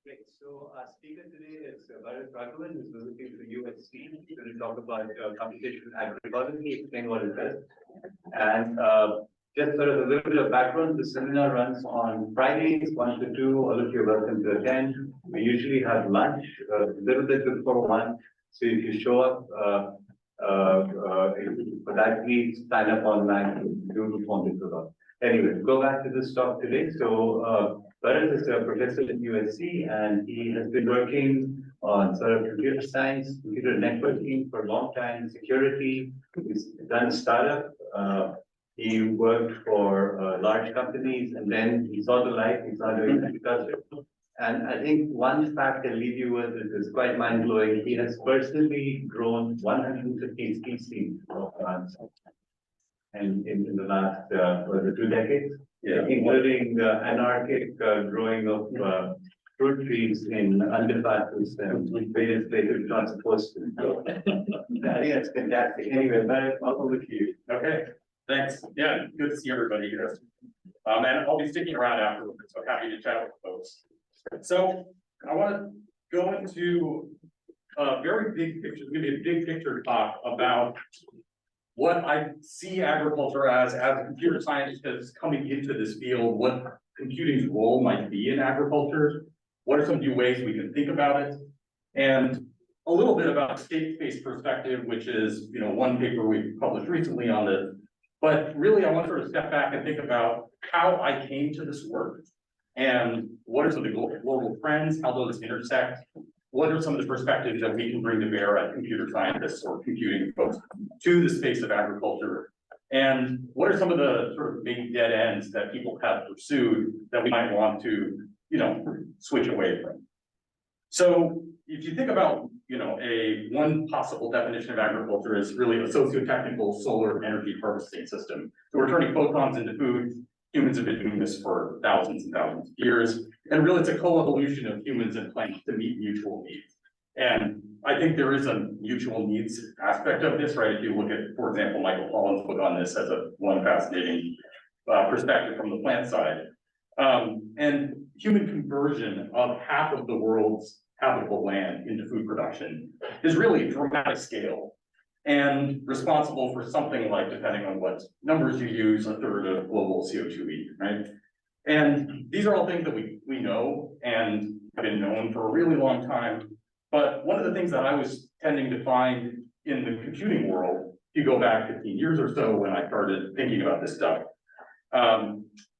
Great. So our speaker today is Barath Raghavan, who's visiting from USC. He's going to talk about computational agroecology, explain what it does. And just sort of a little bit of background, the seminar runs on Fridays, 1 to 2. All of you are welcome to attend. We usually have lunch a little bit before 1. So if you show up for that, please sign up online. Do form it for. Anyway, go back to this talk today. So Barath is a professor at USC, and he has been working on sort of computer science, computer networking for a long time, security. He's done startup. He worked for large companies, and then he saw the light. He saw doing agriculture. And I think one fact I'll leave you with is quite mind-blowing. He has personally grown 150 species of plants, and in the last 2 decades, including anarchic growing of fruit trees in underpasses and various places not supposed to. So, I think that's fantastic. Anyway, Barath, I'll over to you. Okay, thanks. Yeah, good to see everybody here. And I'll be sticking around afterwards, so happy to chat with folks. So I want to go into a very big picture. It's going to be a big picture talk about what I see agriculture as a computer scientist that's coming into this field, what computing's role might be in agriculture, what are some new ways we can think about it, and a little bit about state-based perspective, which is, one paper we published recently on this. But really, I want to sort of step back and think about how I came to this work and what are some of the global trends, how those intersect. What are some of the perspectives that we can bring to bear as computer scientists or computing folks to the space of agriculture? And what are some of the sort of big dead ends that people have pursued that we might want to, switch away from? So if you think about, one possible definition of agriculture is really a socio-technical solar energy harvesting system. So we're turning photons into food. Humans have been doing this for thousands and thousands of years. And really, it's a co-evolution of humans and plants to meet mutual needs. And I think there is a mutual needs aspect of this, right? If you look at, for example, Michael Pollan's book on this as one fascinating perspective from the plant side. And human conversion of half of the world's habitable land into food production is really a dramatic scale and responsible for something like, depending on what numbers you use, a third of global CO2 right? And these are all things that we know and have been known for a really long time. But one of the things that I was tending to find in the computing world, if you go back 15 years or so when I started thinking about this stuff,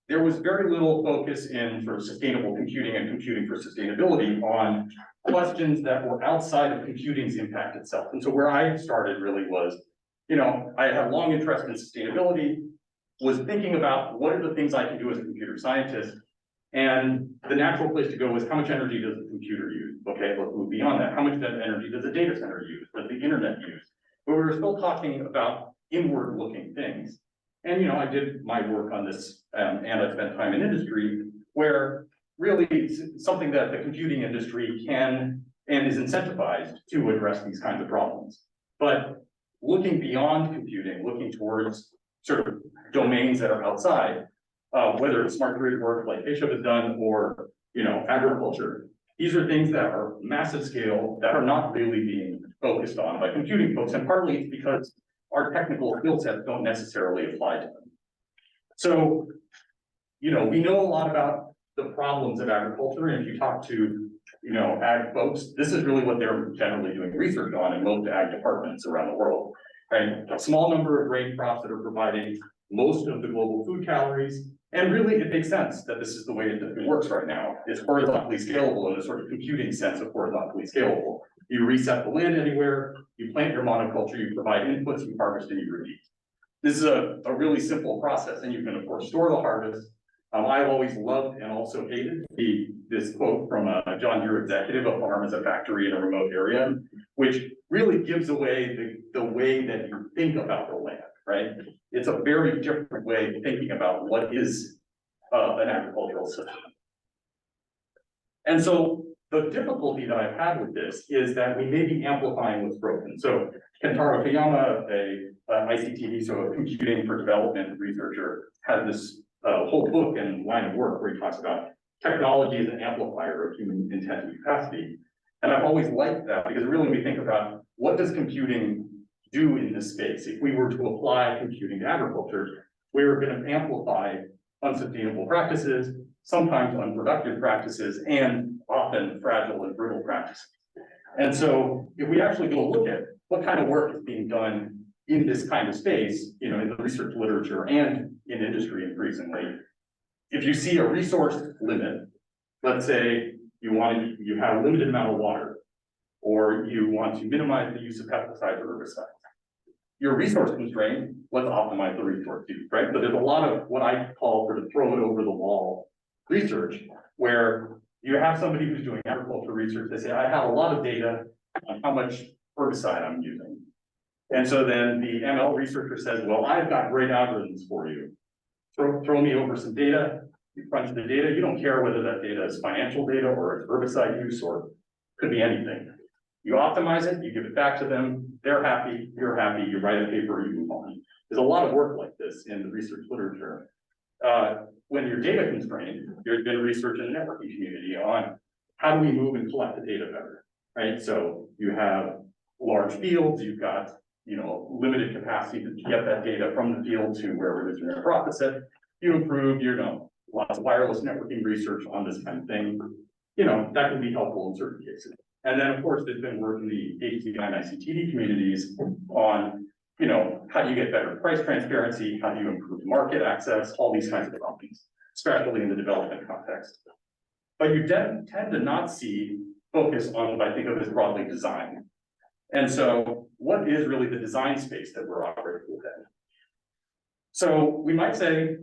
there was very little focus in sort of sustainable computing and computing for sustainability on questions that were outside of computing's impact itself. And so where I started really was, I had a long interest in sustainability, was thinking about what are the things I can do as a computer scientist. And the natural place to go is how much energy does the computer use? Okay, let's move beyond that. How much energy does the data center use? Does the internet use? But we were still talking about inward looking things. And, I did my work on this and I spent time in industry where really it's something that the computing industry can and is incentivized to address these kinds of problems. But looking beyond computing, looking towards sort of domains that are outside, whether it's smart grid work like Bishop has done or, agriculture, these are things that are massive scale that are not really being focused on by computing folks. And partly it's because our technical skill sets don't necessarily apply to them. So, we know a lot about the problems of agriculture. And if you talk to, ag folks, this is really what they're generally doing research on in most ag departments around the world, right? A small number of grain crops that are providing most of the global food calories. And really, it makes sense that this is the way it works right now. It's horizontally scalable in a sort of computing sense of horizontally scalable. You reset the land anywhere, you plant your monoculture, you provide inputs, you harvest, and you repeat. This is a really simple process, and you can, of course, store the harvest. I've always loved and also hated this quote from a John Deere executive, "A farm is a factory in a remote area," which really gives away the way that you think about the land, right? It's a very different way of thinking about what is an agricultural system. And so the difficulty that I've had with this is that we may be amplifying what's broken. So Kentaro Koyama, a ICTV, so a computing for development researcher, has this whole book and line of work where he talks about technology is an amplifier of human intent and capacity. And I've always liked that because really we think about what does computing do in this space? If we were to apply computing to agriculture, we were going to amplify unsustainable practices, sometimes unproductive practices, and often fragile and brittle practices. And so if we actually go look at what kind of work is being done in this kind of space, you know, in the research literature and in industry increasingly, if you see a resource limit, let's say you have a limited amount of water, or you want to minimize the use of pesticides or herbicides. Your resource constraint, let's optimize the resource use, right? So there's a lot of what I call sort of throw it over the wall research, where you have somebody who's doing agriculture research, they say, I have a lot of data on how much herbicide I'm using. And so then the ML researcher says, well, I've got great algorithms for you. Throw me over some data, you crunch the data, you don't care whether that data is financial data or it's herbicide use or could be anything. You optimize it, you give it back to them, they're happy, you're happy, you write a paper, you move on. There's a lot of work like this in the research literature. When you're data constrained, there's been research in the networking community on how do we move and collect the data better, right? So you have large fields, you've got, you know, limited capacity to get that data from the field to wherever it is you're going to process it. You improve, you know, lots of wireless networking research on this kind of thing. You know, that can be helpful in certain cases. And then, of course, there's been work in the ACM and ICTD communities on, you know, how do you get better price transparency? How do you improve market access? All these kinds of problems, especially in the development context. But you tend to not see focus on what I think of as broadly design. And so what is really the design space that we're operating within? So we might say,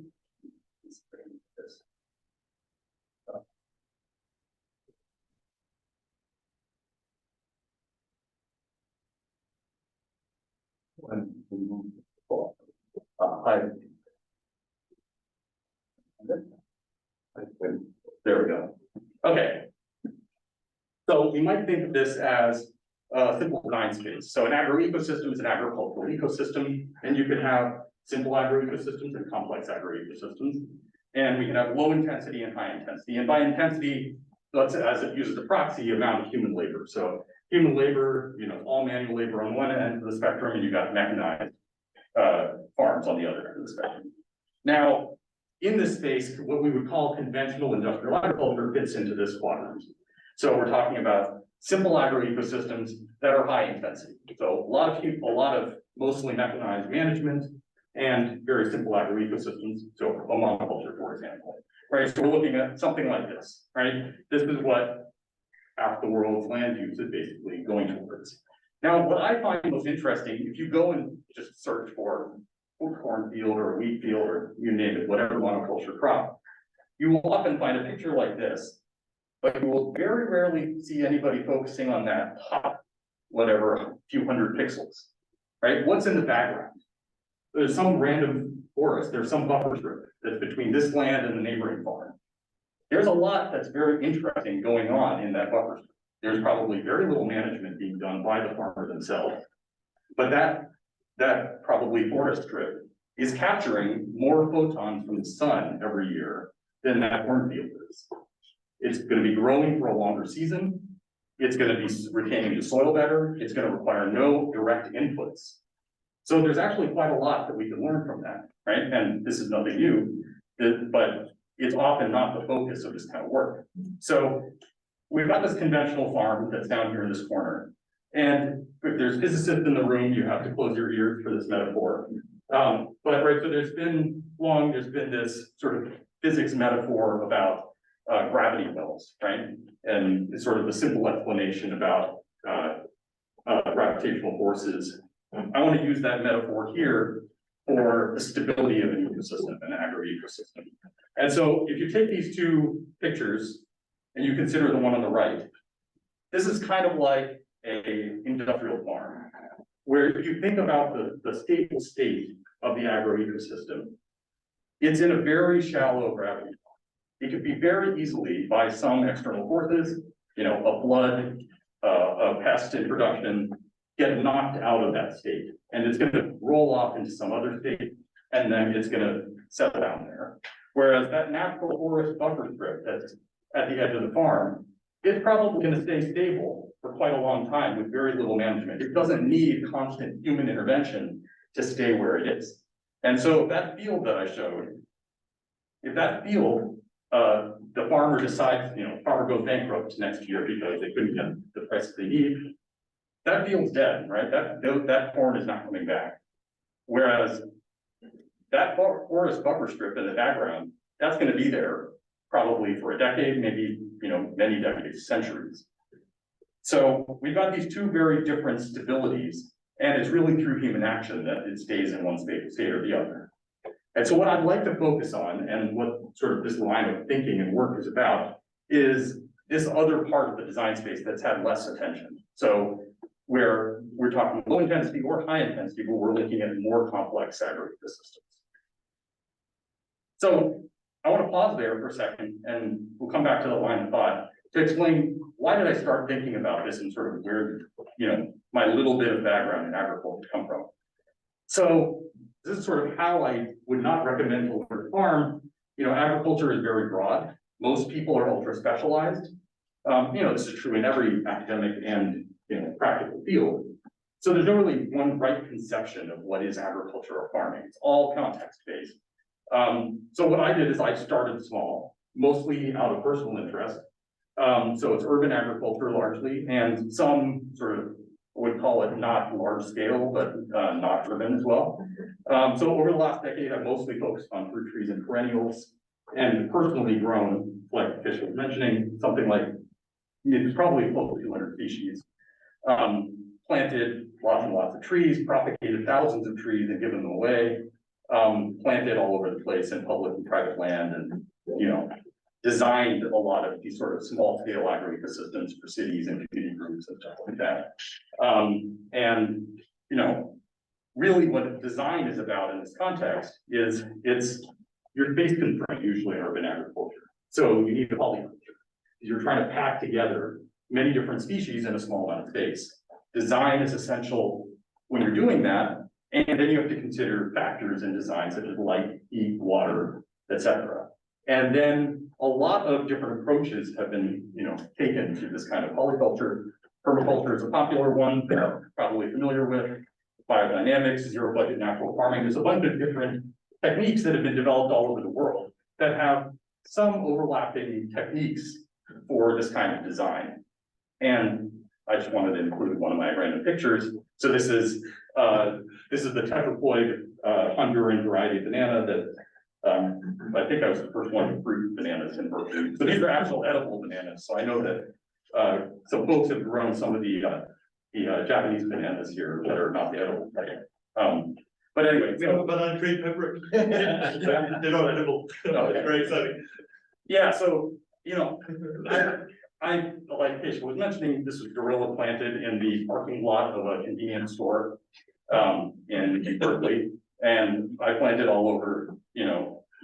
there we go. Okay. So we might think of this as a simple design space. So an agroecosystem is an agricultural ecosystem, and you can have simple agroecosystems and complex agroecosystems. And we can have low intensity and high intensity. And by intensity, let's as it uses a proxy amount of human labor. So human labor, you know, all manual labor on one end of the spectrum, and you've got mechanized farms on the other end of the spectrum. Now, in this space, what we would call conventional industrial agriculture fits into this quadrant. So we're talking about simple agroecosystems that are high intensity. So a lot of mostly mechanized management and very simple agroecosystems. So a monoculture, for example, right? So we're looking at something like this, right? This is what half the world's land use is basically going towards. Now, what I find most interesting, if you go and just search for a cornfield or a wheat field or you name it, whatever monoculture crop, you will often find a picture like this, but you will very rarely see anybody focusing on that top, whatever, few hundred pixels, right? What's in the background? There's some random forest, there's some buffer strip that's between this land and the neighboring farm. There's a lot that's very interesting going on in that buffer strip. There's probably very little management being done by the farmer themselves, but that probably forest strip is capturing more photons from the sun every year than that cornfield is. It's going to be growing for a longer season. It's going to be retaining the soil better. It's going to require no direct inputs. So there's actually quite a lot that we can learn from that, right? And this is nothing new, but it's often not the focus of this kind of work. So we've got this conventional farm that's down here in this corner. And if there's physicists in the room, you have to close your ears for this metaphor. But right, so there's been this sort of physics metaphor about gravity wells, right? And it's sort of a simple explanation about gravitational forces. I want to use that metaphor here for the stability of an ecosystem, an agroecosystem. And so if you take these two pictures and you consider the one on the right, this is kind of like an industrial farm, where if you think about the stable state of the agroecosystem, it's in a very shallow gravity. It could be very easily by some external forces, you know, a flood, a pest introduction, get knocked out of that state. And it's going to roll off into some other state, and then it's going to settle down there. Whereas that natural forest buffer strip that's at the edge of the farm, it's probably going to stay stable for quite a long time with very little management. It doesn't need constant human intervention to stay where it is. And so that field that I showed, if that field, the farmer decides, farmer goes bankrupt next year because they couldn't get the price they need, that field's dead, right? That corn is not coming back. Whereas that forest buffer strip in the background, that's going to be there probably for a decade, maybe, many decades, centuries. So we've got these two very different stabilities, and it's really through human action that it stays in one state or the other. And so what I'd like to focus on, and what sort of this line of thinking and work is about, is this other part of the design space that's had less attention. So where we're talking low intensity or high intensity, but we're looking at more complex agroecosystems. So I want to pause there for a second, and we'll come back to the line of thought to explain why did I start thinking about this and sort of where, my little bit of background in agriculture come from. So this is sort of how I would not recommend to work farm. Agriculture is very broad. Most people are ultra specialized. This is true in every academic and practical field. So there's no really one right conception of what is agriculture or farming. It's all context based. So what I did is I started small, mostly out of personal interest. So it's urban agriculture largely, and some sort of would call it not large scale, but not urban as well. So over the last decade, I've mostly focused on fruit trees and perennials, and personally grown, like Fish was mentioning, something like it's probably close to 200 species. Planted lots and lots of trees, propagated thousands of trees and given them away. Planted all over the place in public and private land, and designed a lot of these sort of small scale agroecosystems for cities and community groups and stuff like that. Really what design is about in this context is you're space constrained usually in urban agriculture. So you need a polyculture. You're trying to pack together many different species in a small amount of space. Design is essential when you're doing that, and then you have to consider factors in design such as light, heat, water, etc. And then a lot of different approaches have been, taken to this kind of polyculture. Permaculture is a popular one that you're probably familiar with. Biodynamics, zero budget natural farming. There's a bunch of different techniques that have been developed all over the world that have some overlapping techniques for this kind of design. And I just wanted to include one of my random pictures. So this is the tetraploid Honduran variety of banana that I think I was the first one to fruit bananas in Berkeley. So these are actual edible bananas. So I know that some folks have grown some of the Japanese bananas here that are not the edible type. But anyway, banana tree pepper. They're not edible. No, it's very exciting. Yeah, so I like Fish was mentioning, this was gorilla planted in the parking lot of a convenience store in Berkeley, and I planted all over,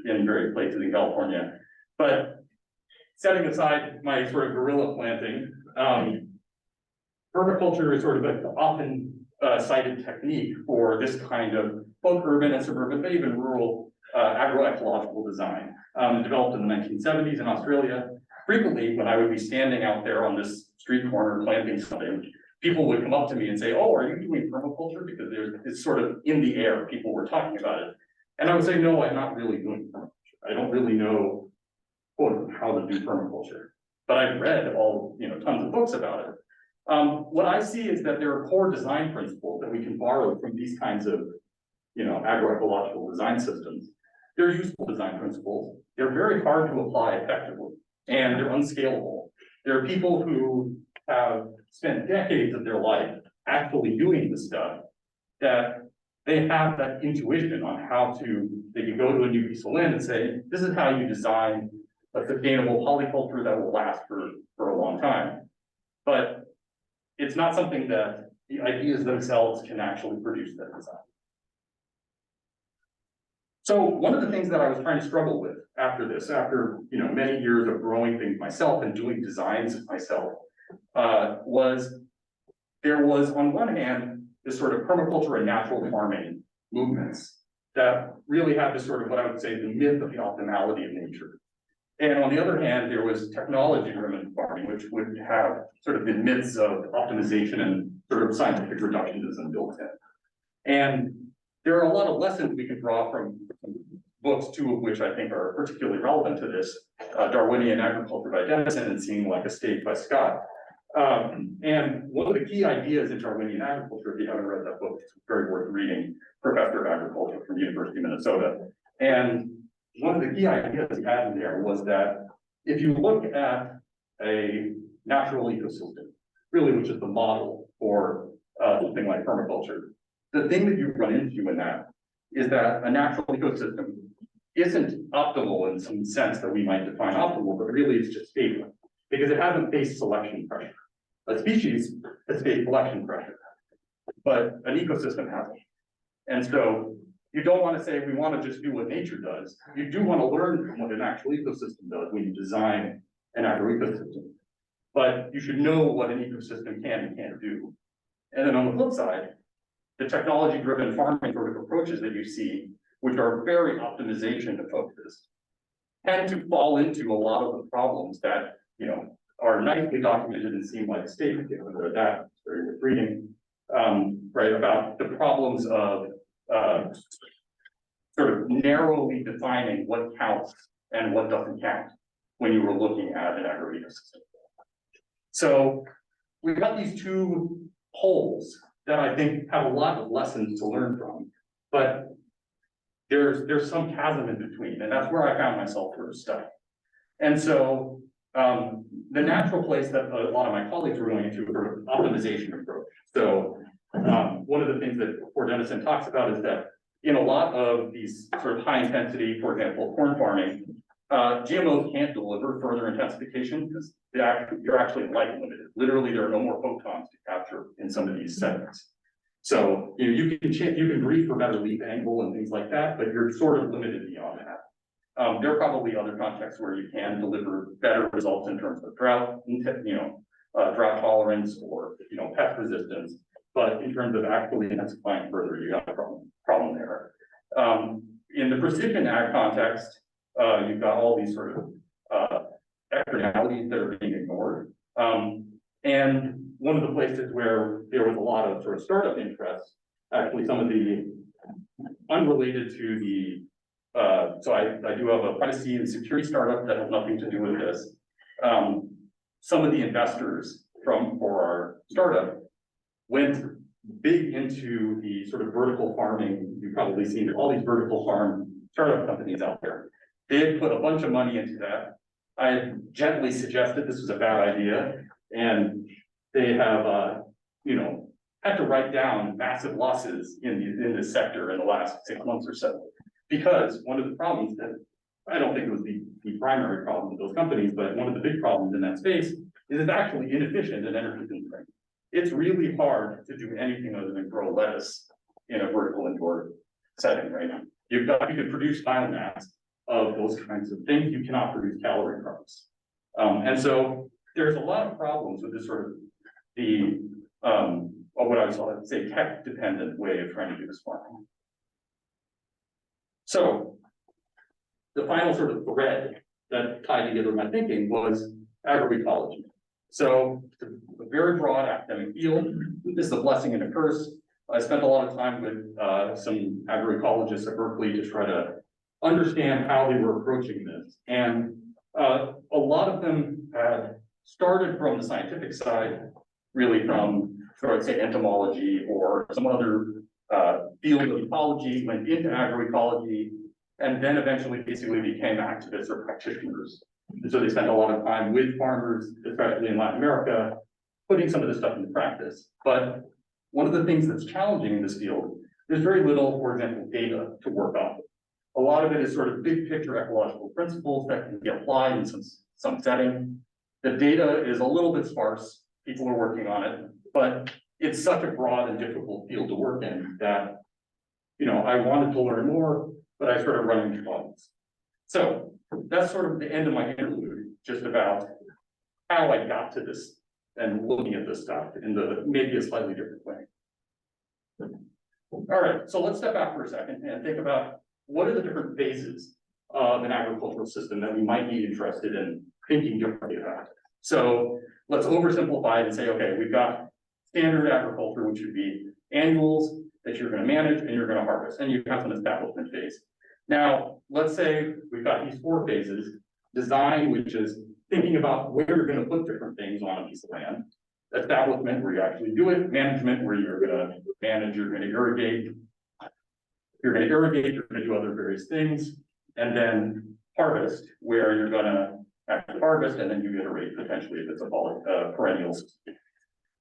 in various places in California. But setting aside my sort of guerrilla planting, permaculture is sort of an often cited technique for this kind of both urban and suburban, but even rural agroecological design. Developed in the 1970s in Australia. Frequently, when I would be standing out there on this street corner planting something, people would come up to me and say, "Oh, are you doing permaculture?" Because it's sort of in the air. People were talking about it. And I would say, "No, I'm not really doing permaculture. I don't really know, quote, how to do permaculture. But I've read tons of books about it." What I see is that there are core design principles that we can borrow from these kinds of, agroecological design systems. They're useful design principles. They're very hard to apply effectively, and they're unscalable. There are people who have spent decades of their life actually doing this stuff, that they have that intuition on how they can go to a new piece of land and say, this is how you design a sustainable polyculture that will last for a long time. But it's not something that the ideas themselves can actually produce that design. So one of the things that I was trying to struggle with after many years of growing things myself and doing designs myself, was on one hand, this sort of permaculture and natural farming movements that really had this sort of what I would say the myth of the optimality of nature. And on the other hand, there was technology-driven farming, which would have sort of the myths of optimization and sort of scientific reductionism built in. And there are a lot of lessons we can draw from books, two of which I think are particularly relevant to this, Darwinian Agriculture by Dennison and Seeing Like a State by Scott. And one of the key ideas in Darwinian Agriculture, if you haven't read that book, it's very worth reading, Professor of Agriculture from University of Minnesota. And one of the key ideas he had in there was that if you look at a natural ecosystem, really which is the model for something like permaculture, the thing that you run into in that is that a natural ecosystem isn't optimal in some sense that we might define optimal, but really it's just stable because it hasn't faced selection pressure. A species has faced selection pressure, but an ecosystem hasn't. And so you don't want to say we want to just do what nature does. You do want to learn from what an actual ecosystem does when you design an agroecosystem. But you should know what an ecosystem can and can't do. And then on the flip side, the technology-driven farming sort of approaches that you see, which are very optimization focused, tend to fall into a lot of the problems that, you know, are nicely documented and seem like a statement, whether that's very worth reading, right, about the problems of sort of narrowly defining what counts and what doesn't count when you were looking at an agroecosystem. So we've got these two poles that I think have a lot of lessons to learn from, but there's some chasm in between, and that's where I found myself sort of stuck. And so the natural place that a lot of my colleagues were going into was sort of optimization approach. So one of the things that Dennison talks about is that in a lot of these sort of high intensity, for example, corn farming, GMOs can't deliver further intensification because you're actually light limited. Literally, there are no more photons to capture in some of these settings. So you can breed for better leaf angle and things like that, but you're sort of limited beyond that. There are probably other contexts where you can deliver better results in terms of drought, drought tolerance or pest resistance. But in terms of actually intensifying further, you got a problem there. In the precision ag context, you've got all these sort of externalities that are being ignored. And one of the places where there was a lot of sort of startup interest, actually some of the unrelated to the, so I do have a privacy and security startup that has nothing to do with this. Some of the investors for our startup went big into the sort of vertical farming. You've probably seen all these vertical farm startup companies out there. They had put a bunch of money into that. I had gently suggested this was a bad idea, and they have, had to write down massive losses in this sector in the last 6 months or so. Because one of the problems that, I don't think it was the primary problem with those companies, but one of the big problems in that space is it's actually inefficient and energy constrained. It's really hard to do anything other than grow lettuce in a vertical indoor setting right now. You can produce biomass of those kinds of things. You cannot produce calorie crops. And so there's a lot of problems with this sort of what I would say tech dependent way of trying to do this farming. So the final sort of thread that tied together my thinking was agroecology. So it's a very broad academic field. This is a blessing and a curse. I spent a lot of time with some agroecologists at Berkeley to try to understand how they were approaching this. And a lot of them had started from the scientific side, really from, sort of say, entomology or some other field of ecology, went into agroecology, and then eventually basically became activists or practitioners. And so they spent a lot of time with farmers, especially in Latin America, putting some of this stuff into practice. But one of the things that's challenging in this field, there's very little, for example, data to work on. A lot of it is sort of big picture ecological principles that can be applied in some setting. The data is a little bit sparse. People are working on it, but it's such a broad and difficult field to work in that, I wanted to learn more, but I started running into problems. So that's sort of the end of my interlude, just about how I got to this and looking at this stuff in maybe a slightly different way. All right, so let's step back for a second and think about what are the different phases of an agricultural system that we might be interested in thinking differently about. So let's oversimplify it and say, okay, we've got standard agriculture, which would be annuals that you're going to manage and you're going to harvest, and you have an establishment phase. Now, let's say we've got these 4 phases: design, which is thinking about where you're going to put different things on a piece of land; establishment, where you actually do it; management, where you're going to manage, you're going to irrigate, you're going to do other various things; and then harvest, where you're going to actually harvest and then you iterate potentially if it's a perennial system.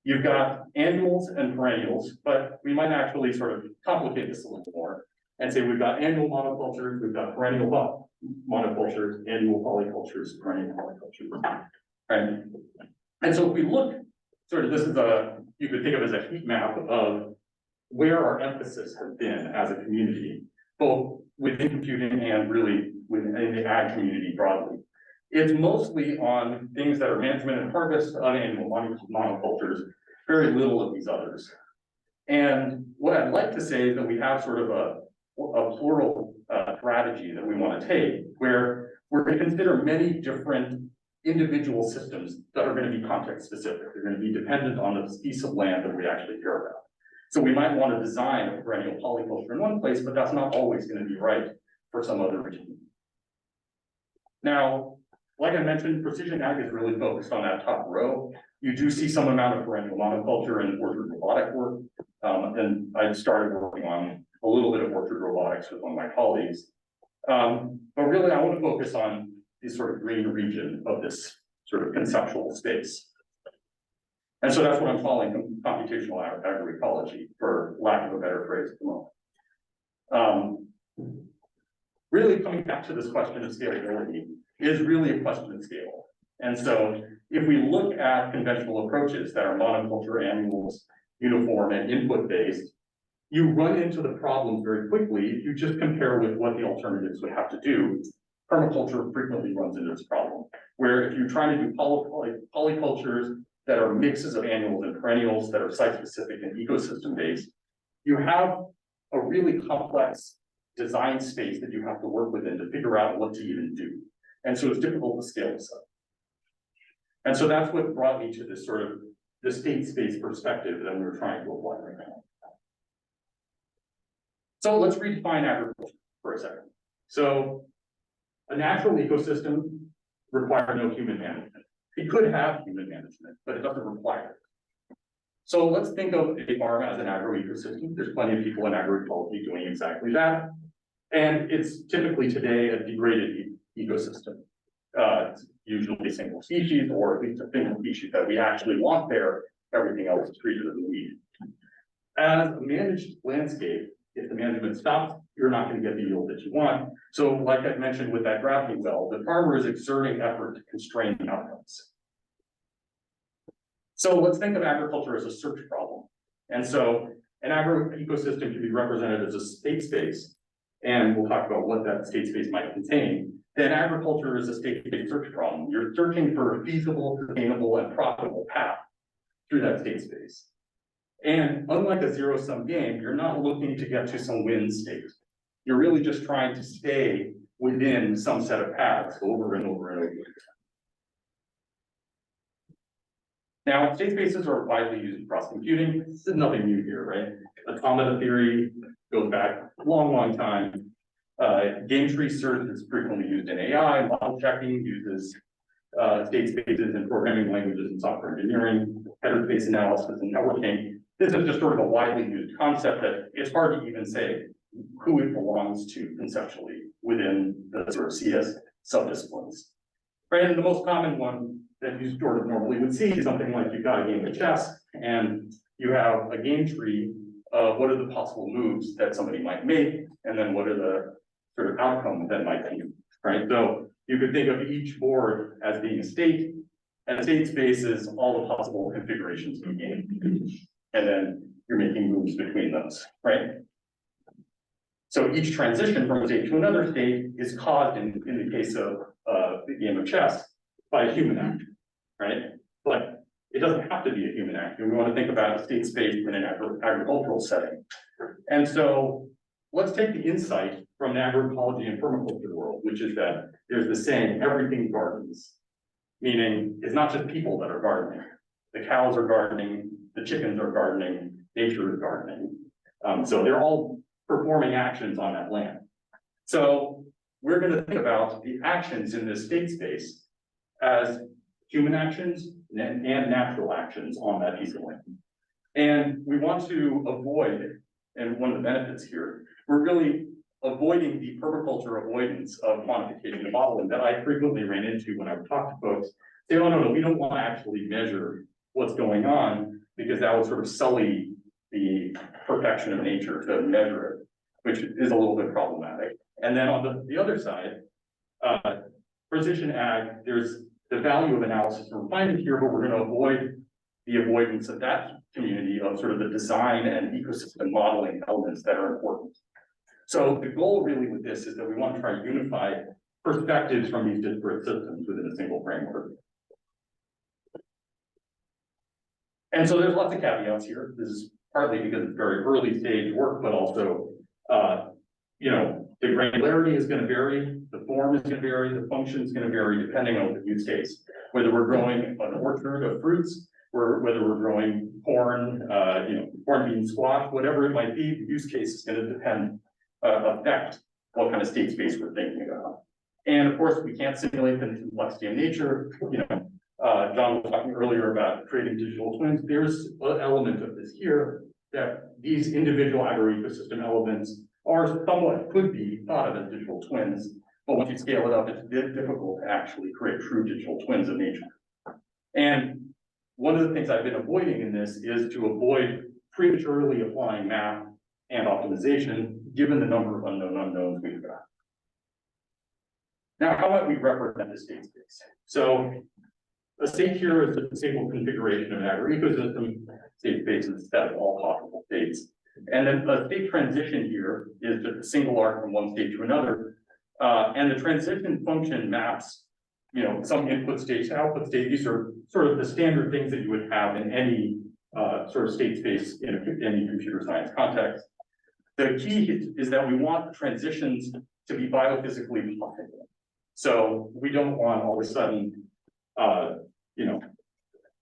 You've got annuals and perennials, but we might actually sort of complicate this a little more and say we've got annual monocultures, we've got perennial monocultures, annual polycultures, perennial polycultures. Right? And so if we look, sort of, this is you could think of as a heat map of where our emphasis has been as a community, both within computing and really within the ag community broadly. It's mostly on things that are management and harvest on annual monocultures, very little of these others. And what I'd like to say is that we have sort of a plural strategy that we want to take, where we're going to consider many different individual systems that are going to be context specific. They're going to be dependent on the piece of land that we actually care about. So we might want to design a perennial polyculture in one place, but that's not always going to be right for some other region. Now, like I mentioned, precision ag is really focused on that top row. You do see some amount of perennial monoculture and orchard robotic work. And I started working on a little bit of orchard robotics with one of my colleagues. But really, I want to focus on this sort of green region of this sort of conceptual space. And so that's what I'm calling computational agroecology, for lack of a better phrase at the moment. Really coming back to this question of scalability is really a question of scale. And so if we look at conventional approaches that are monoculture, annuals, uniform, and input-based, you run into the problem very quickly if you just compare with what the alternatives would have to do. Permaculture frequently runs into this problem, where if you're trying to do polycultures that are mixes of annuals and perennials that are site-specific and ecosystem-based, you have a really complex design space that you have to work within to figure out what to even do. And so it's difficult to scale this up. And so that's what brought me to this sort of the state space perspective that we were trying to apply right now. So let's redefine agriculture for a second. So a natural ecosystem requires no human management. It could have human management, but it doesn't require it. So let's think of a farm as an agroecosystem. There's plenty of people in agroecology doing exactly that. And it's typically today a degraded ecosystem. It's usually a single species, or at least a single species that we actually want there. Everything else is treated as a weed. As a managed landscape, if the management stops, you're not going to get the yield that you want. So like I mentioned with that gravity well, the farmer is exerting effort to constrain the outcomes. So let's think of agriculture as a search problem. And so an agroecosystem can be represented as a state space, and we'll talk about what that state space might contain. Then agriculture is a state-based search problem. You're searching for a feasible, sustainable, and profitable path through that state space. And unlike a zero-sum game, you're not looking to get to some win state. You're really just trying to stay within some set of paths over and over and over again. Now, state spaces are widely used across computing. This is nothing new here, right? Automata theory goes back a long, long time. Game tree search is frequently used in AI. Model checking uses state spaces in programming languages and software engineering. Header space analysis and networking. This is just sort of a widely used concept that it's hard to even say who it belongs to conceptually within the sort of CS subdisciplines. Right, and the most common one that you sort of normally would see is something like you've got a game of chess and you have a game tree of what are the possible moves that somebody might make, and then what are the sort of outcomes that might be, right? So you could think of each board as being a state, and a state space is all the possible configurations of the game. And then you're making moves between those, right? So each transition from a state to another state is caused in the case of the game of chess by a human action, right? But it doesn't have to be a human action. We want to think about state space in an agricultural setting. And so let's take the insight from the agroecology and permaculture world, which is that there's the saying, everything gardens, meaning it's not just people that are gardening. The cows are gardening, the chickens are gardening, nature is gardening. So they're all performing actions on that land. So we're going to think about the actions in this state space as human actions and natural actions on that piece of land. And we want to avoid, and one of the benefits here, we're really avoiding the permaculture avoidance of quantification and modeling that I frequently ran into when I would talk to folks. Say, oh, no, we don't want to actually measure what's going on because that would sort of sully the perfection of nature to measure it, which is a little bit problematic. And then on the other side, precision ag, there's the value of analysis and refinement here, but we're going to avoid the avoidance of that community of sort of the design and ecosystem modeling elements that are important. So the goal really with this is that we want to try to unify perspectives from these disparate systems within a single framework. And so there's lots of caveats here. This is partly because it's very early stage work, but also, the granularity is going to vary, the form is going to vary, the function is going to vary depending on the use case. Whether we're growing an orchard of fruits, or whether we're growing corn, corn, bean, squash, whatever it might be, the use case is going to affect what kind of state space we're thinking about. And of course, we can't simulate the complexity of nature. John was talking earlier about creating digital twins. There's an element of this here that these individual agroecosystem elements are somewhat could be thought of as digital twins, but once you scale it up, it's difficult to actually create true digital twins of nature. And one of the things I've been avoiding in this is to avoid prematurely applying math and optimization, given the number of unknown unknowns we've got. Now, how might we represent the state space? So a state here is a single configuration of an agroecosystem. State space is a set of all possible states. And then a state transition here is just a single arc from one state to another. And the transition function maps, some input state to output state. These are sort of the standard things that you would have in any sort of state space in any computer science context. The key is that we want the transitions to be biophysically possible. So we don't want all of a sudden,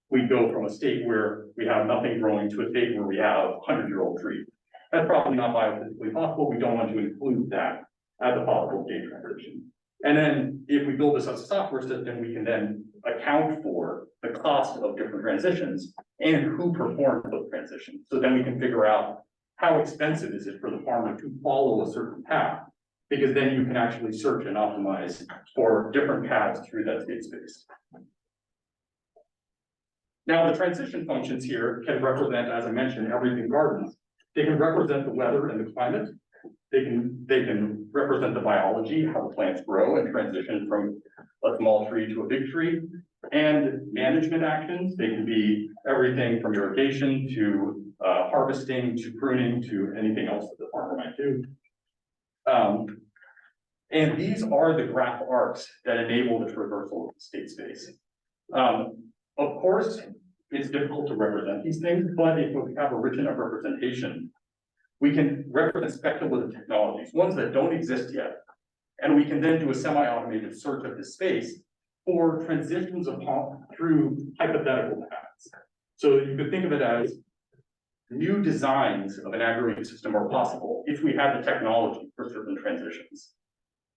we go from a state where we have nothing growing to a state where we have a 100-year-old tree. That's probably not biophysically possible. We don't want to include that as a possible state transition. And then if we build this as a software system, we can then account for the cost of different transitions and who performs those transitions. So then we can figure out how expensive is it for the farmer to follow a certain path, because then you can actually search and optimize for different paths through that state space. Now, the transition functions here can represent, as I mentioned, everything gardens. They can represent the weather and the climate. They can represent the biology, how the plants grow and transition from a small tree to a big tree. And management actions, they can be everything from irrigation to harvesting to pruning to anything else that the farmer might do. And these are the graph arcs that enable the traversal of the state space. Of course, it's difficult to represent these things, but if we have a rich enough representation, we can represent speculative technologies, ones that don't exist yet. And we can then do a semi-automated search of this space for transitions through hypothetical paths. So you could think of it as new designs of an agroecosystem are possible if we had the technology for certain transitions.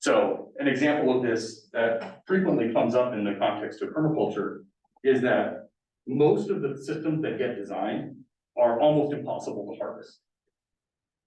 So an example of this that frequently comes up in the context of permaculture is that most of the systems that get designed are almost impossible to harvest.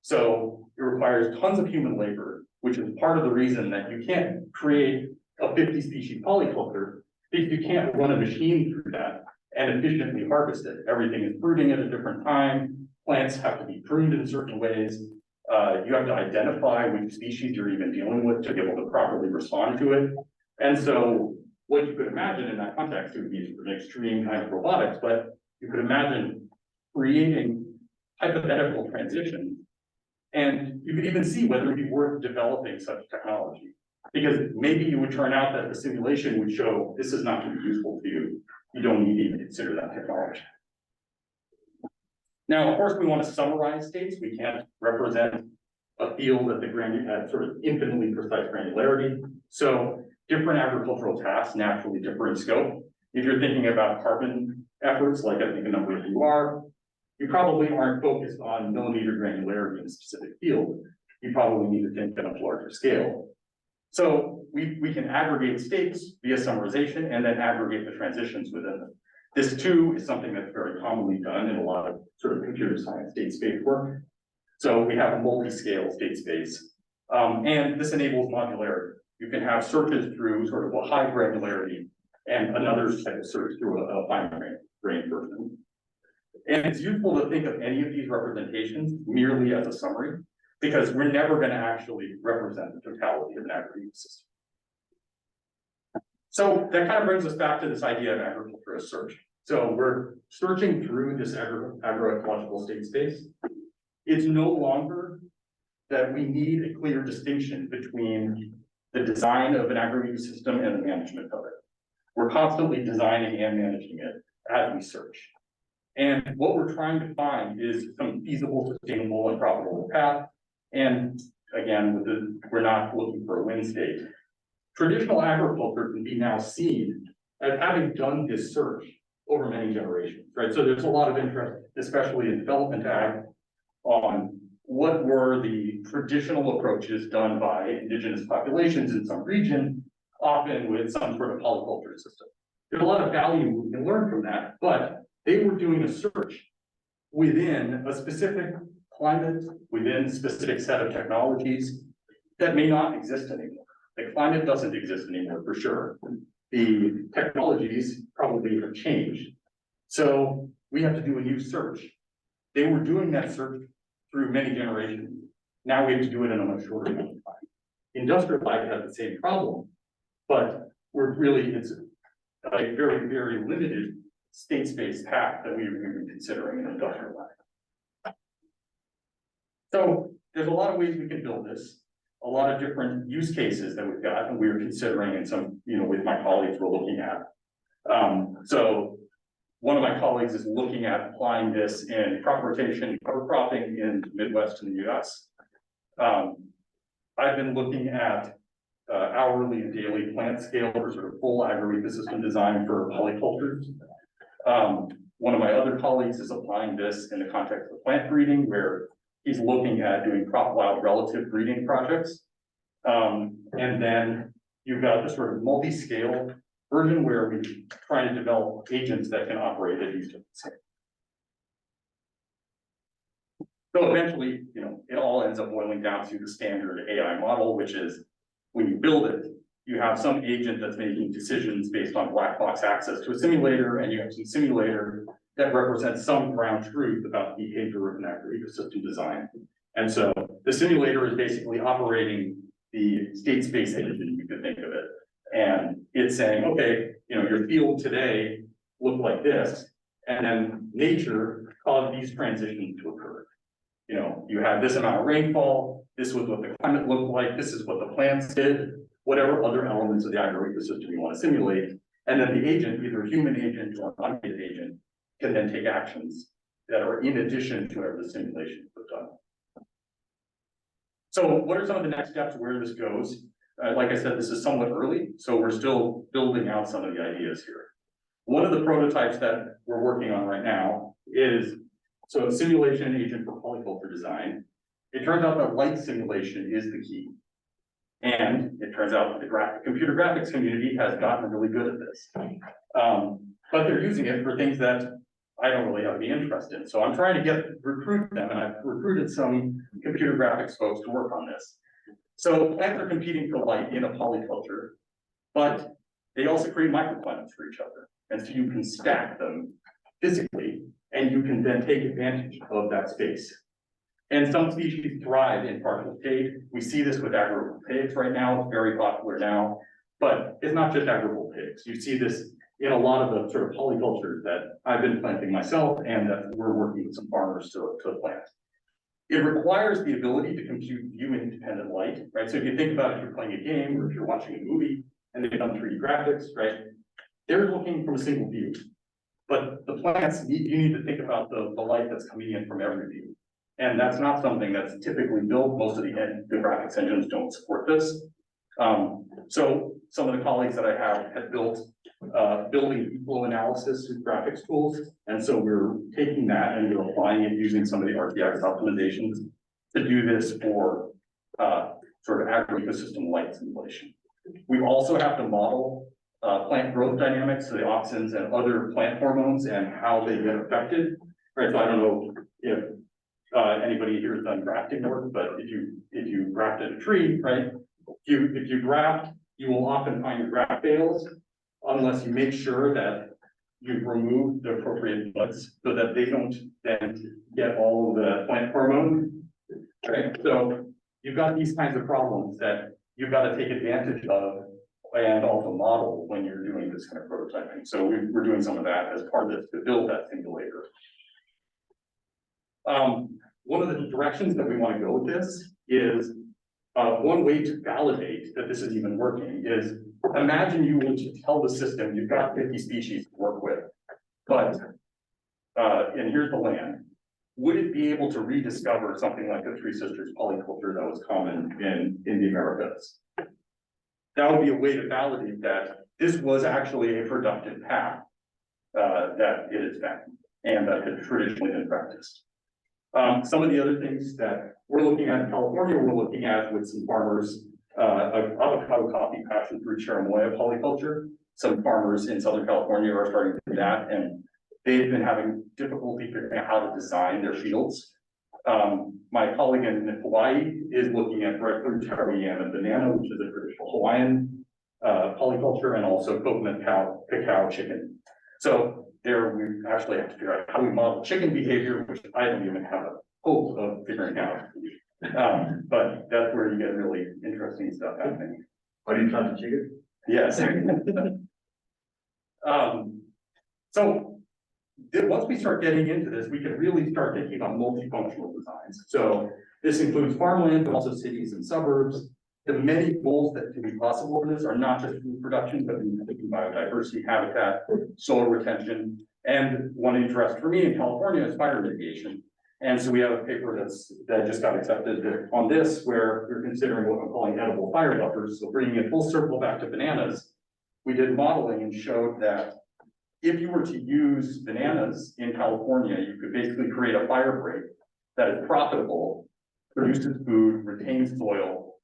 So it requires tons of human labor, which is part of the reason that you can't create a 50 species polyculture if you can't run a machine through that and efficiently harvest it. Everything is fruiting at a different time. Plants have to be pruned in certain ways. You have to identify which species you're even dealing with to be able to properly respond to it. And so what you could imagine in that context would be an extreme kind of robotics, but you could imagine creating hypothetical transitions. And you could even see whether it'd be worth developing such technology, because maybe it would turn out that the simulation would show this is not going to be useful to you. you don't need to even consider that technology. Now, of course, we want to summarize states. We can't represent a field at the sort of infinitely precise granularity. So different agricultural tasks naturally differ in scope. If you're thinking about carbon efforts, like I think a number of you are, you probably aren't focused on millimeter granularity in a specific field. You probably need to think at a much larger scale. So we can aggregate states via summarization and then aggregate the transitions within them. This too is something that's very commonly done in a lot of sort of computer science state space work. So we have a multi-scale state space, and this enables modularity. You can have searches through sort of a high granularity and another type of search through a fine grain version. And it's useful to think of any of these representations merely as a summary, because we're never going to actually represent the totality of an agro-ecosystem. So that kind of brings us back to this idea of agriculture as search. So we're searching through this agroecological state space. It's no longer that we need a clear distinction between the design of an agro-ecosystem and the management of it. We're constantly designing and managing it as we search. And what we're trying to find is some feasible, sustainable, and profitable path. And again, we're not looking for a win state. Traditional agriculture can be now seen as having done this search over many generations, right? So there's a lot of interest, especially in development ag, on what were the traditional approaches done by indigenous populations in some region, often with some sort of polyculture system. There's a lot of value we can learn from that, but they were doing a search within a specific climate, within a specific set of technologies that may not exist anymore. The climate doesn't exist anymore for sure. The technologies probably have changed. So we have to do a new search. They were doing that search through many generations. Now we have to do it in a much shorter amount of time. Industrial ag has the same problem, but it's a very, very limited state space path that we were considering in industrial ag. So there's a lot of ways we can build this, a lot of different use cases that we've got, and we're considering, and some, with my colleagues we're looking at. So one of my colleagues is looking at applying this in crop rotation, cover cropping in the Midwest in the US. I've been looking at hourly and daily plant scale for sort of full agroecosystem design for polycultures. One of my other colleagues is applying this in the context of plant breeding, where he's looking at doing crop wild relative breeding projects. And then you've got the sort of multi-scale version where we try to develop agents that can operate at these different scales. So eventually, it all ends up boiling down to the standard AI model, which is when you build it, you have some agent that's making decisions based on black box access to a simulator, and you have some simulator that represents some ground truth about the behavior of an agro-ecosystem design. And so the simulator is basically operating the state space engine, you could think of it. And it's saying, okay, your field today looked like this, and then nature caused these transitions to occur. You had this amount of rainfall, this was what the climate looked like, this is what the plants did, whatever other elements of the agroecosystem you want to simulate. And then the agent, either a human agent or an automated agent, can then take actions that are in addition to whatever the simulation was done. So what are some of the next steps where this goes? Like I said, this is somewhat early, so we're still building out some of the ideas here. One of the prototypes that we're working on right now is a simulation agent for polyculture design. It turns out that light simulation is the key. And it turns out that the computer graphics community has gotten really good at this. But they're using it for things that I don't really have any interest in. So I'm trying to recruit them, and I've recruited some computer graphics folks to work on this. So plants are competing for light in a polyculture, but they also create microclimates for each other. And so you can stack them physically, and you can then take advantage of that space. And some species thrive in partial shade. We see this with agrovoltaics right now. It's very popular now, but it's not just agrovoltaics. You see this in a lot of the sort of polycultures that I've been planting myself and that we're working with some farmers to plant. It requires the ability to compute view-independent light, right? So if you think about if you're playing a game or if you're watching a movie and they've done 3D graphics, right? they're looking from a single view. But the plants, you need to think about the light that's coming in from every view. And that's not something that's typically built. Most of the graphics engines don't support this. So some of the colleagues that I have had built building flow analysis with graphics tools. And so we're taking that and we're applying it using some of the RTX optimizations to do this for sort of agroecosystem light simulation. We also have to model plant growth dynamics, so the auxins and other plant hormones and how they get affected. Right, so I don't know if anybody here has done grafting work, but if you grafted a tree, right? If you graft, you will often find your graft fails unless you make sure that you've removed the appropriate buds so that they don't then get all of the plant hormone. Right, so you've got these kinds of problems that you've got to take advantage of and also model when you're doing this kind of prototyping. So we're doing some of that as part of this to build that simulator. One of the directions that we want to go with this is one way to validate that this is even working is imagine you want to tell the system you've got 50 species to work with, but and here's the land. Would it be able to rediscover something like the Three Sisters polyculture that was common in the Americas? That would be a way to validate that this was actually a productive path that it has been and that had traditionally been practiced. Some of the other things that we're looking at in California, we're looking at with some farmers, avocado coffee passion through cherimoya polyculture. Some farmers in Southern California are starting to do that, and they've been having difficulty figuring out how to design their fields. My colleague in Hawaii is looking at breadfruit, taro yam, and banana, which is a traditional Hawaiian polyculture, and also coconut, cacao, chicken. So there we actually have to figure out how we model chicken behavior, which I don't even have a hope of figuring out. But that's where you get really interesting stuff happening. Are you trying to chicken? Yes. So once we start getting into this, we can really start thinking about multifunctional designs. So this includes farmland, but also cities and suburbs. The many goals that can be possible in this are not just food production, but biodiversity, habitat, soil retention, and one interest for me in California is fire mitigation. And so we have a paper that just got accepted on this, where we're considering what I'm calling edible fire buffers. So bringing it full circle back to bananas, we did modeling and showed that if you were to use bananas in California, you could basically create a fire break that is profitable, produces food, retains soil,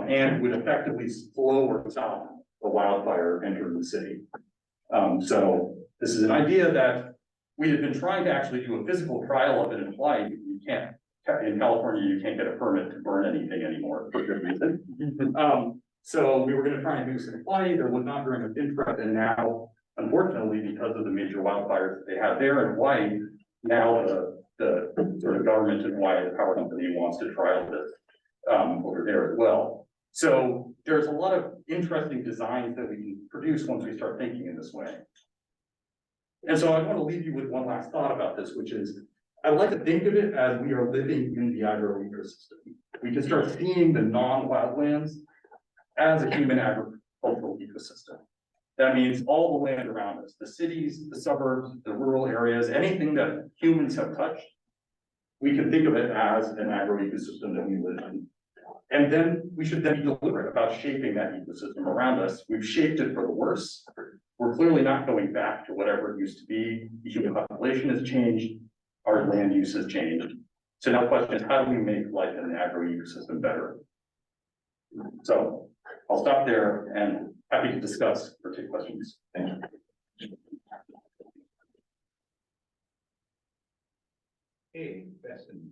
and would effectively slow or stop the wildfire entering the city. So this is an idea that we have been trying to actually do a physical trial of it in Hawaii. You can't, in California, you can't get a permit to burn anything anymore for good reason. So we were going to try and do this in Hawaii. There was not very much interest, and now, unfortunately, because of the major wildfires that they have there in Hawaii, now the sort of government in Hawaii, the power company, wants to trial this over there as well. So there's a lot of interesting designs that we can produce once we start thinking in this way. And so I want to leave you with one last thought about this, which is I would like to think of it as we are living in the agroecosystem. We can start seeing the non-wildlands as a human agricultural ecosystem. That means all the land around us, the cities, the suburbs, the rural areas, anything that humans have touched, we can think of it as an agroecosystem that we live in. And then we should then be deliberate about shaping that ecosystem around us. We've shaped it for the worse. We're clearly not going back to whatever it used to be. The human population has changed. Our land use has changed. So now the question is, how do we make life in the agroecosystem better? So I'll stop there and happy to discuss or take questions. Thank you. Hey, question.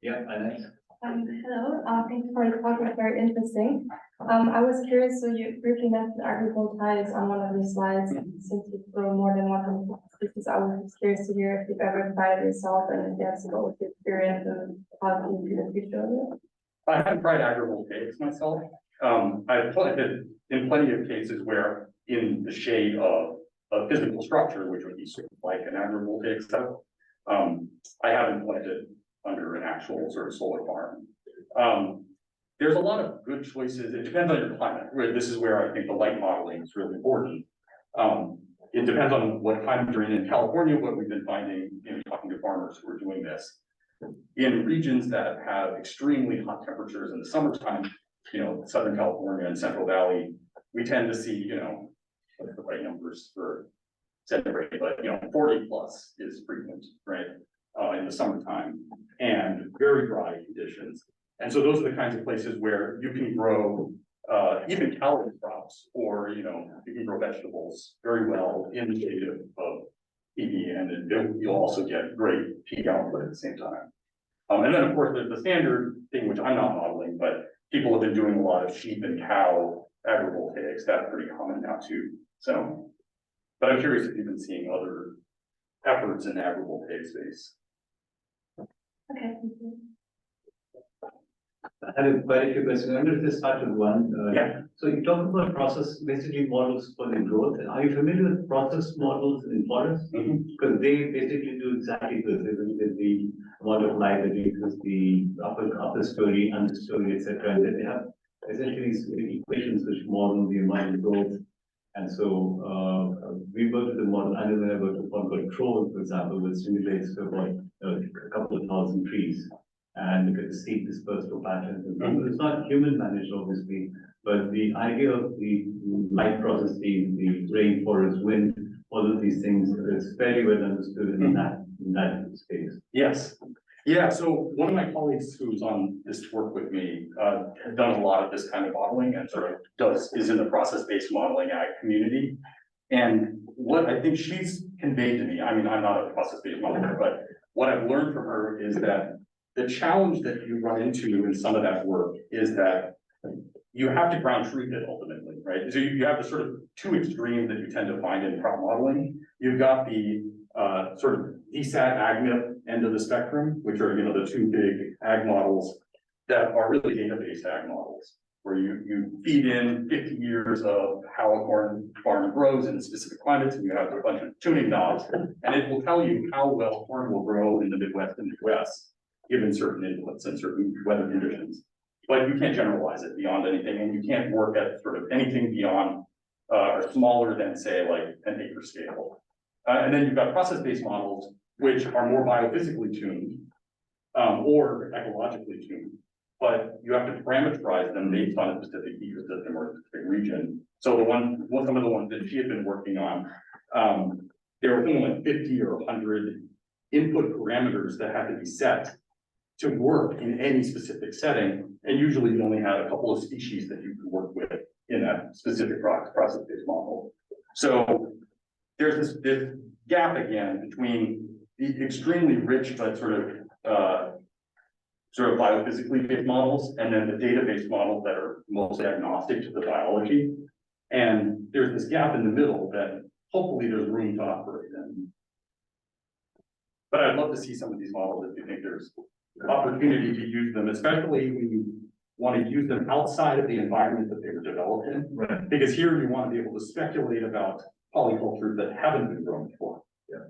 Yeah, Alex. Hello, thank you for the talk, it's very interesting. I was curious, so you briefly mentioned agrivoltaics on one of your slides, since you grow more than 100 species, I was curious to hear if you've ever tried it yourself and if you have some good experience and how you do the future of it. I haven't tried agrivoltaics myself. I've planted in plenty of cases where in the shade of a physical structure, which would be sort of like an agrivoltaic setup. I haven't planted under an actual sort of solar farm. there's a lot of good choices. It depends on your climate, where this is where I think the light modeling is really important. It depends on what climate you're in California, what we've been finding in talking to farmers who are doing this. In regions that have extremely hot temperatures in the summertime, Southern California and Central Valley, we tend to see, what's the right numbers for centigrade, but 40 plus is frequent, right? In the summertime, and very dry conditions. And so those are the kinds of places where you can grow even calorie crops, or you can grow vegetables very well in the shade of PV, and then you'll also get great peak output at the same time. And then of course there's the standard thing, which I'm not modeling, but people have been doing a lot of sheep and cow agrivoltaics. That's pretty common now too. So, but I'm curious if you've been seeing other efforts in the agrivoltaic space. Okay. Thank you. I had quite a few questions. I'm going to just start with one. Yeah. So you talk about process, basically models for the growth. Are you familiar with process models in forests? Because they basically do exactly this. With the amount of light that uses the upper story, understory, etc. And then they have essentially these equations which model the amount of growth. And so we worked with the model. I know that I worked with one called Troll, for example, which simulates about a couple of thousand trees and look at the seed dispersal patterns. And it's not human managed, obviously, but the idea of the light processing, the rainforest, wind, all of these things is fairly well understood in that space. Yes. Yeah, so one of my colleagues who's on this work with me has done a lot of this kind of modeling and sort of is in the process-based modeling community. And what I think she's conveyed to me, I mean, I'm not a process-based modeler, but what I've learned from her is that the challenge that you run into in some of that work is that you have to ground truth it ultimately, right? So you have the sort of two extremes that you tend to find in prop modeling. You've got the sort of DSAT AgNIP end of the spectrum, which are the two big ag models that are really database ag models, where you feed in 50 years of how a corn farm grows in specific climates, and you have a bunch of tuning knobs, and it will tell you how well corn will grow in the Midwest and US, given certain inputs and certain weather conditions. But you can't generalize it beyond anything, and you can't work at sort of anything beyond or smaller than, say, like an acre scale. And then you've got process-based models, which are more biophysically tuned or ecologically tuned, but you have to parameterize them based on a specific ecosystem or a specific region. So some of the ones that she had been working on, there were only like 50 or 100 input parameters that had to be set to work in any specific setting. And usually you only had a couple of species that you could work with in that specific process-based model. So there's this gap again between the extremely rich but sort of biophysically based models, and then the database models that are mostly agnostic to the biology. And there's this gap in the middle that hopefully there's room to operate in. But I'd love to see some of these models if you think there's opportunity to use them, especially when you want to use them outside of the environment that they were developed in. Right. Because here you want to be able to speculate about polycultures that haven't been grown before. Yeah.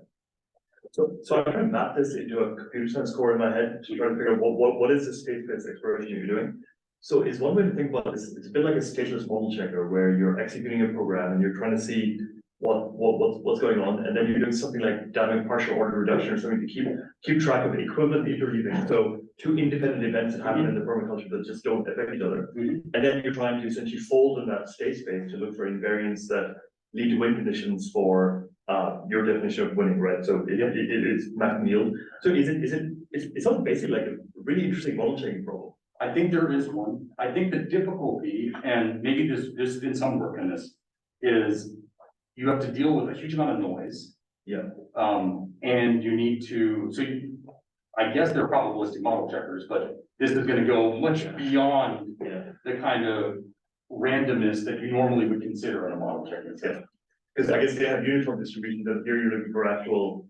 So I'm trying to map this into a computer science core in my head to try to figure out what is the state-based exploration you're doing. So is one way to think about this, it's a bit like a stateless model checker where you're executing a program and you're trying to see what's going on, and then you're doing something like dynamic partial order reduction or something to keep track of equivalent interleaving. So two independent events that happen in the permaculture that just don't affect each other. And then you're trying to essentially fold in that state space to look for invariants that lead to win conditions for your definition of winning, right? So it is mapping yield. So it sounds basically like a really interesting model checking problem. I think there is one. I think the difficulty, and maybe there's been some work in this, is you have to deal with a huge amount of noise. Yeah. And you need to, I guess they're probabilistic model checkers, but this is going to go much beyond the kind of randomness that you normally would consider in a model checking system. Because I guess they have uniform distributions, and here you're looking for actual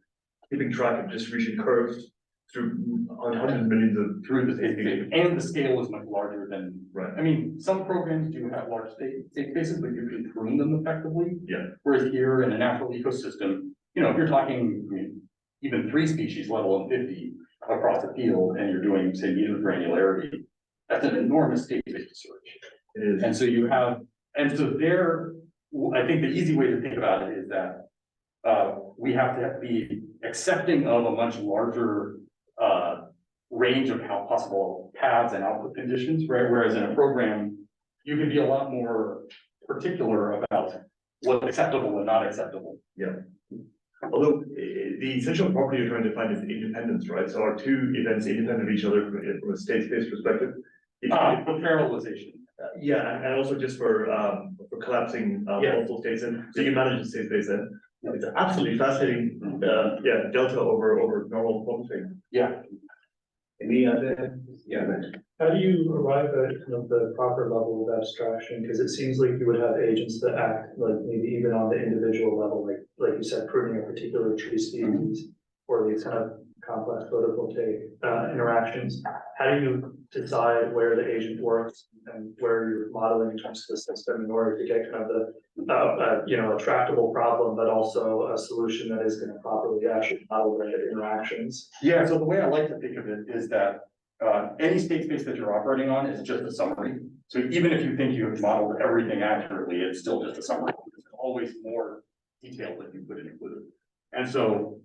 keeping track of distribution curves through hundreds of millions of through the state space, and the scale is much larger than. Right. I mean, some programs do have large state spaces, but you can prune them effectively. Yeah. Whereas here in a natural ecosystem, if you're talking even 3 species, let alone 50 across the field, and you're doing, say, meter granularity, That's an enormous state-based search. It is. And so you have, and so there, I think the easy way to think about it is that we have to be accepting of a much larger range of how possible paths and output conditions, right? Whereas in a program, you can be a lot more particular about what's acceptable and not acceptable. Yeah. Although the essential property you're trying to find is independence, right? So are two events independent of each other from a state space perspective? For parallelization. Yeah, and also just for collapsing multiple states in, so you can manage the state space in. It's absolutely fascinating, delta over normal focusing. Yeah. Any other, How do you arrive at kind of the proper level of abstraction? Because it seems like you would have agents that act like maybe even on the individual level, like you said, pruning a particular tree species or these kind of complex photovoltaic interactions. How do you decide where the agent works and where you're modeling in terms of the system in order to get kind of the a tractable problem, but also a solution that is going to properly actually model the interactions? Yeah, so the way I like to think of it is that any state space that you're operating on is just a summary. So even if you think you have modeled everything accurately, it's still just a summary. There's always more detail that you could include. And so,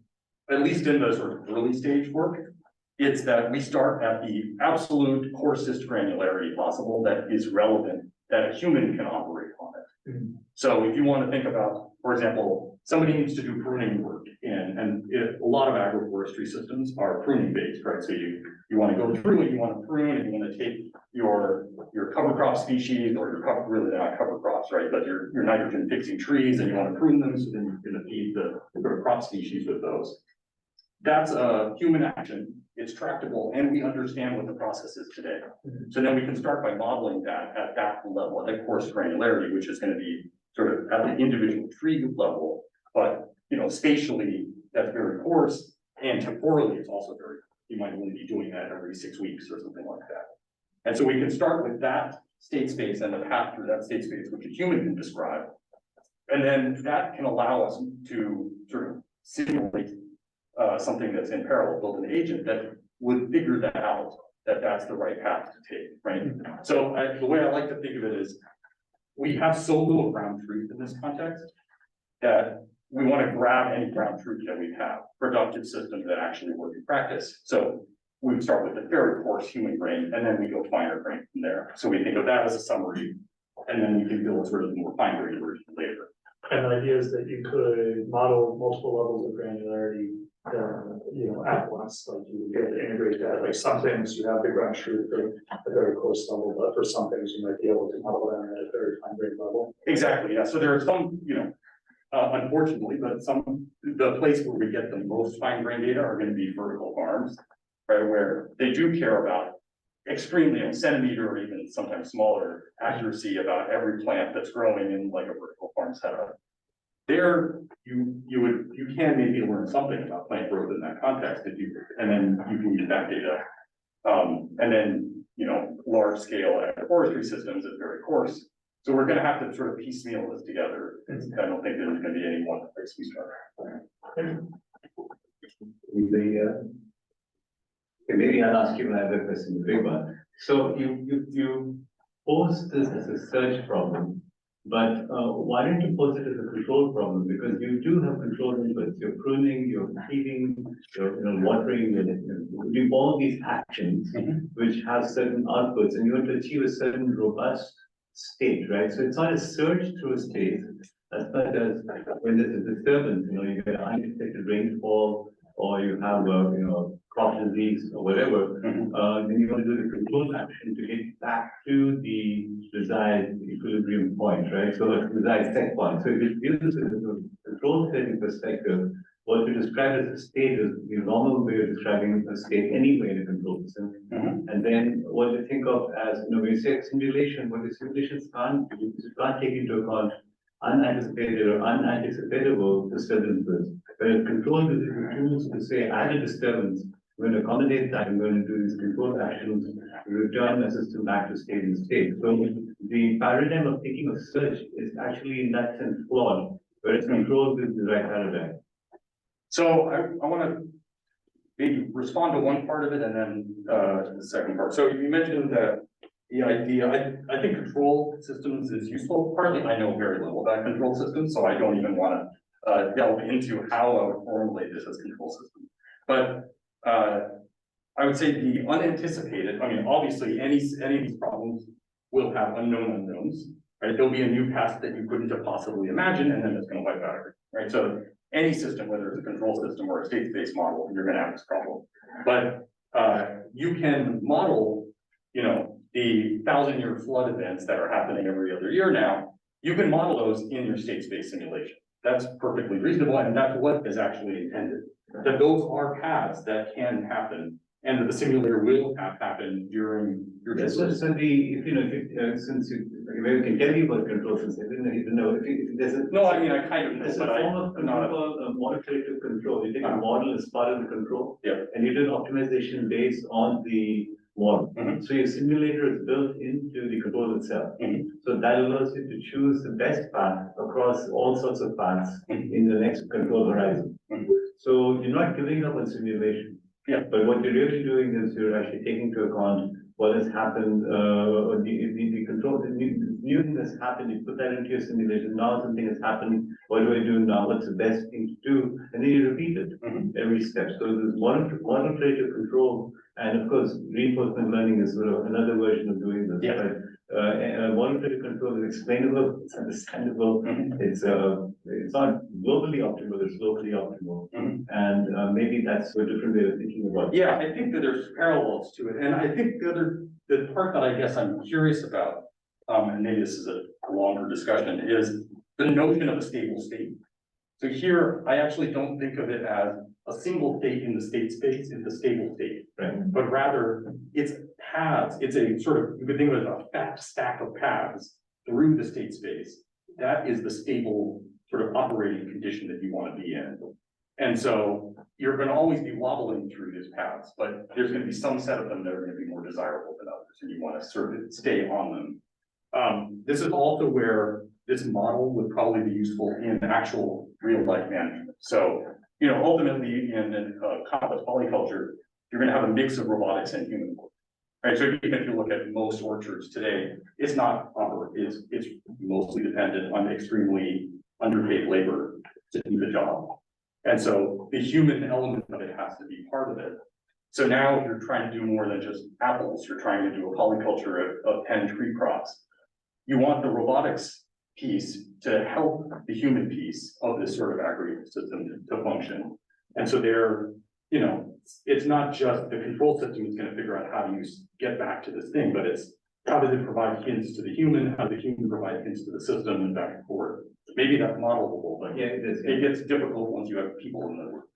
at least in the sort of early stage work, it's that we start at the absolute coarsest granularity possible that is relevant, that a human can operate on it. Mm-hmm. So if you want to think about, for example, somebody needs to do pruning work and a lot of agroforestry systems are pruning based, right? So you want to go through and you want to prune and you want to take your cover crop species or your cover, really not cover crops, right? But your nitrogen fixing trees and you want to prune them, so then you're going to feed the sort of crop species with those. That's a human action. It's tractable and we understand what the process is today. So then we can start by modeling that at that level, at that coarse granularity, which is going to be sort of at the individual tree level, but spatially that's very coarse, and temporally it's also very, you might only be doing that every 6 weeks or something like that. And so we can start with that state space and the path through that state space, which a human can describe. And then that can allow us to sort of simulate something that's in parallel, build an agent that would figure that out, that that's the right path to take, right? So the way I like to think of it is we have so little ground truth in this context that we want to grab any ground truth that we have, productive systems that actually work in practice. So we would start with a very coarse human brain, and then we go finer grain from there. So we think of that as a summary, and then we can build sort of the more fine grained version later. And the idea is that you could model multiple levels of granularity, at once, like you get to integrate that. Like some things you have the ground truth at a very close level, but for some things you might be able to model them at a very fine grained level. Exactly, yeah. So there are some, unfortunately, but the place where we get the most fine grained data are going to be vertical farms, right? Where they do care about extremely centimeter or even sometimes smaller accuracy about every plant that's growing in like a vertical farm setup. There, you can maybe learn something about plant growth in that context and then you can use that data. And then, large scale agroforestry systems is very coarse. So we're gonna have to sort of piecemeal this together. I don't think there's gonna be any one place we start. Maybe I'll ask you another question, the big one. So you pose this as a search problem, but why don't you pose it as a control problem? Because you do have control inputs. You're pruning, you're feeding, you're watering, you do all these actions which have certain outputs, and you want to achieve a certain robust state, right? So it's not a search through a state as much as when there's a disturbance, you get unexpected rainfall, or you have crop disease or whatever, then you want to do the control action to get back to the desired equilibrium point, right? So the desired set point. So if you use this as a control setting perspective, what you describe as a state is the normal way of describing a state anyway in a control system. And then what you think of as, when you say simulation, what the simulations can't do is you can't take into account unanticipated or unanticipatable disturbances. Whereas control is the tools to say, add a disturbance, we're going to accommodate that, and we're going to do these control actions to return the system back to steady state. So the paradigm of thinking of search is actually in that sense flawed, whereas control is the right paradigm. So I want to maybe respond to one part of it and then the second part. So you mentioned that the idea, I think control systems is useful. Partly, I know very little about control systems, so I don't even want to delve into how I would formulate this as control system. But I would say the unanticipated, I mean, obviously, any of these problems will have unknown unknowns, right? There'll be a new pest that you couldn't have possibly imagined, and then it's going to wipe out everything, right? So any system, whether it's a control system or a state-space model, you're going to have this problem. But you can model, you know, the 1,000-year flood events that are happening every other year now. You can model those in your state-space simulation. That's perfectly reasonable, and that's what is actually intended. That those are paths that can happen, and that the simulator will have happen during your Yes, so traverse. since we can tell you about control systems, I didn't know if there's a. No, I mean, I kind of know, There's a but form of I'm not. control called modulative control. You take a model as part of the control. Yeah. And you do an optimization based on the model. Mhm. So your simulator is built into the control itself. Mhm. So that allows you to choose the best path across all sorts of paths Mhm. in the next control horizon. Mhm. So you're not giving up on simulation. Yeah. But what you're really doing is you're actually taking into account what has happened, the control, the new thing that's happened, you put that into your simulation, now something has happened, what do I do now, what's the best thing to do, and then you repeat it Mhm. every step. So there's modulative control, and of course, reinforcement learning is sort of another version of doing this. Yeah. But modulative control is explainable, it's understandable, Mhm. it's not globally optimal, it's locally optimal. Mhm. And maybe that's a different way of thinking about it. Yeah, I think that there's parallels to it, and I think the part that I guess I'm curious about, and maybe this is a longer discussion, is the notion of a stable state. So here, I actually don't think of it as a single state in the state space is the stable state, Right. but rather it's paths, it's a sort of, you could think of it as a fat stack of paths through the state space. That is the stable sort of operating condition that you want to be in. And so you're going to always be wobbling through these paths, but there's going to be some set of them that are going to be more desirable than others, and you want to sort of stay on them. This is also where this model would probably be useful in actual real life management. So, you know, ultimately in complex polyculture, you're going to have a mix of robotics and human work. Right, so even if you look at most orchards today, it's not it's mostly dependent on extremely underpaid labor to do the job. And so the human element of it has to be part of it. So now if you're trying to do more than just apples, you're trying to do a polyculture of 10 tree crops. You want the robotics piece to help the human piece of this sort of agri-system to function. And so they're, you know, it's not just the control system is going to figure out how do you get back to this thing, but it's how does it provide hints to the human, how does the human provide hints to the system, and back and forth. Maybe that's modelable, but Yeah, it is. it gets difficult once you have people in the work.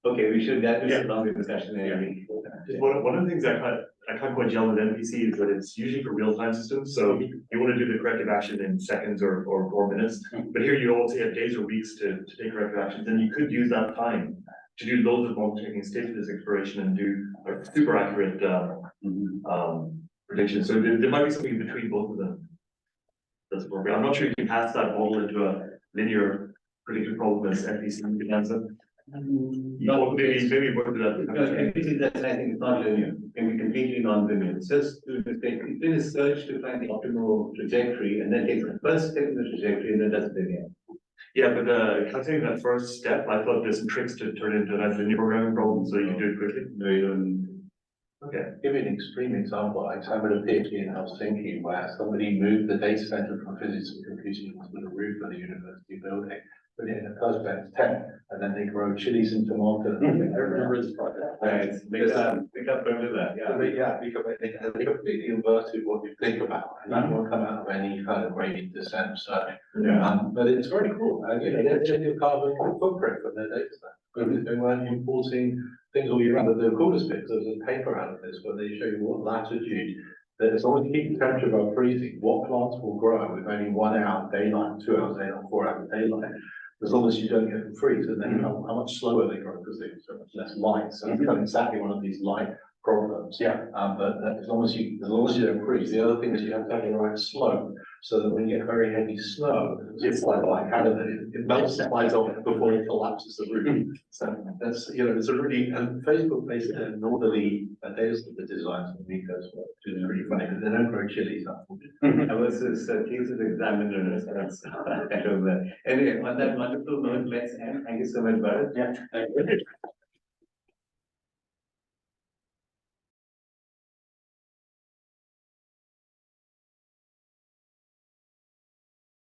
Okay, we should, that is Yeah. a longer discussion. Just one of the things I can't quite gel with MPC is that it's usually for real-time systems, so you want to do the corrective action in seconds or 4 minutes. But here you also have days or weeks to take corrective actions, and you could use that time to do loads of model checking, state space exploration, and do a super accurate prediction. So there might be something in between both of them. That's appropriate. I'm not sure you can pass that model into a linear predictive problem as MPC can answer. Maybe work with that. No, MPC, that's, I think it's not linear, it can be completely non-linear, it's just to do a search to find the optimal trajectory, and then takes the first step in the trajectory, and then does it again. Yeah, but calculating that first step, I thought there's some tricks to turn into a linear programming problem, so you can do it quickly. No, you don't. Okay. Give me an extreme example. I examined a PhD in Helsinki where somebody moved the data center from physics and computing onto the roof of the university building, put it in a cosmetics tent, and then they grow chilies and tomatoes. I remember this project. Right, make up under that, yeah. Because they completely inverted what you think about, and that won't come out of any kind of gradient descent search. Yeah. But it's very cool. You know, they're changing carbon footprint from their data set. But they weren't importing things all year round. But the coolest bit, there's a paper out of this where they show you what latitude, that as long as you keep the temperature above freezing, what plants will grow with only 1 hour daylight, 2 hours daylight, 4 hours daylight, as long as you don't get them freeze, and then how much slower they grow because there's so much less light. So it's exactly one of these light problems. Yeah. But as long as you don't freeze, the other thing is you have to have the right slope. So that when you get very heavy snow, it's like Canada, it melts the slides off before it collapses the roof. So that's, you know, it's a really, and Facebook based a northerly data center design for Nico's work, which is really funny, because they don't grow chilies up. I was just case of examiner, that's I don't know. Anyway, on that wonderful note, let's end. Thank you so much, Barath. Yeah, thank you.